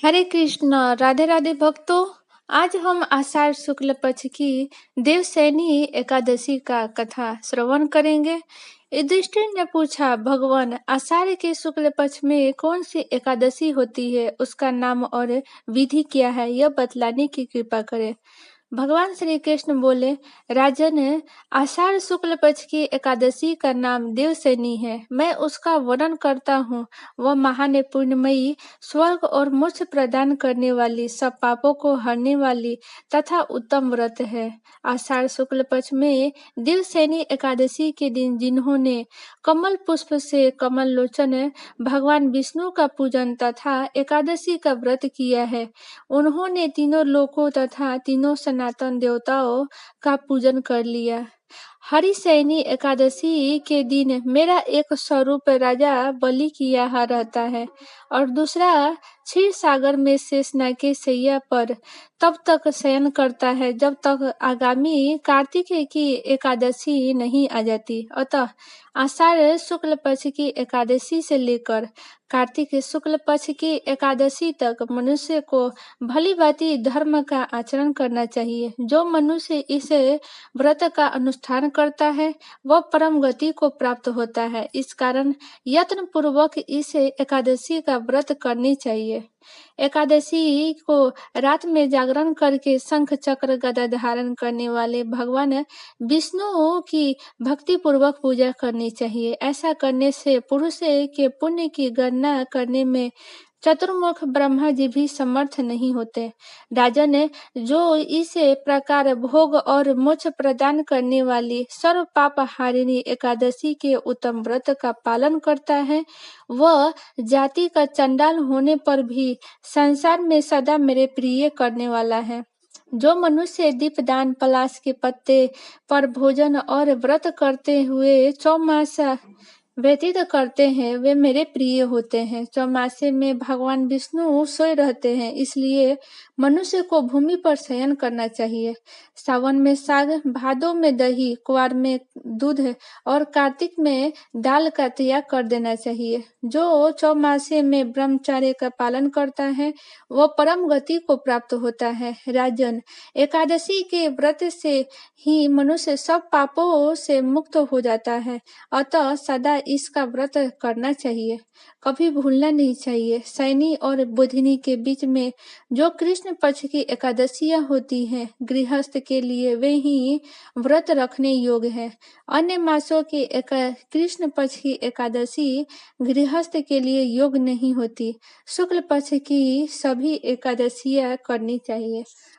हरे कृष्ण। राधे राधे भक्तों। आज हम आषाढ़ शुक्ल पक्ष की देवसैनी एकादशी का कथा श्रवण करेंगे। युधिष्ठिर ने पूछा, भगवान, आषाढ़ के शुक्ल पक्ष में कौन सी एकादशी होती है, उसका नाम और विधि क्या है, यह बतलाने की कृपा करें। भगवान श्री कृष्ण बोले, राजन, आषाढ़ शुक्ल पक्ष की एकादशी का नाम देवसैनी है। मैं उसका वर्णन करता हूँ। वह महान पुण्यमयी, स्वर्ग और मोक्ष प्रदान करने वाली, सब पापों को हरने वाली तथा उत्तम व्रत है। आषाढ़ शुक्ल पक्ष में देवसैनी एकादशी के दिन जिन्होंने कमल पुष्प से कमल लोचन भगवान विष्णु का पूजन तथा एकादशी का व्रत किया है, उन्होंने तीनों लोकों तथा तीनों सनातन देवताओं का पूजन कर लिया। हरिशयनी एकादशी के दिन मेरा एक स्वरूप राजा बलि की यहाँ रहता है और दूसरा क्षीर सागर में शेषनाग के शैया पर तब तक शयन करता है जब तक आगामी कार्तिक की एकादशी नहीं आ जाती। अतः आषाढ़ शुक्ल पक्ष की एकादशी से लेकर कार्तिक शुक्ल पक्ष की एकादशी तक मनुष्य को भली भांति धर्म का आचरण करना चाहिए। जो मनुष्य इस व्रत का अनुष्ठान करता है वह परम गति को प्राप्त होता है। इस कारण यत्न पूर्वक इस एकादशी का व्रत करनी चाहिए। एकादशी को रात में जागरण करके शंख चक्र गदा धारण करने वाले भगवान विष्णु की भक्ति पूर्वक पूजा करनी चाहिए। ऐसा करने से पुरुष के पुण्य की गणना करने में चतुर्मुख ब्रह्मा जी भी समर्थ नहीं होते। राजन, जो इस प्रकार भोग और मोक्ष प्रदान करने वाली सर्व पाप हारिणी एकादशी के उत्तम व्रत का पालन करता है, वह जाति का चंडाल होने पर भी संसार में सदा मेरे प्रिय करने वाला है। जो मनुष्य दीपदान, पलाश के पत्ते पर भोजन और व्रत करते हुए चौमासा व्यतीत करते हैं, वे मेरे प्रिय होते हैं। चौमासे में भगवान विष्णु सोए रहते हैं, इसलिए मनुष्य को भूमि पर शयन करना चाहिए। सावन में साग, भादों में दही, कुआर में दूध और कार्तिक में दाल का त्याग कर देना चाहिए। जो चौमासे में ब्रह्मचर्य का पालन करता है वह परम गति को प्राप्त होता है। राजन, एकादशी के व्रत से ही मनुष्य सब पापों से मुक्त हो जाता है। अतः सदा इसका व्रत करना चाहिए, कभी भूलना नहीं चाहिए। शयनी और बुधिनी के बीच में जो कृष्ण पक्ष की एकादशियां होती हैं, गृहस्थ के लिए वे ही व्रत रखने योग्य है। अन्य मासों की कृष्ण पक्ष की एकादशी गृहस्थ के लिए योग्य नहीं होती। शुक्ल पक्ष की सभी एकादशियां करनी चाहिए।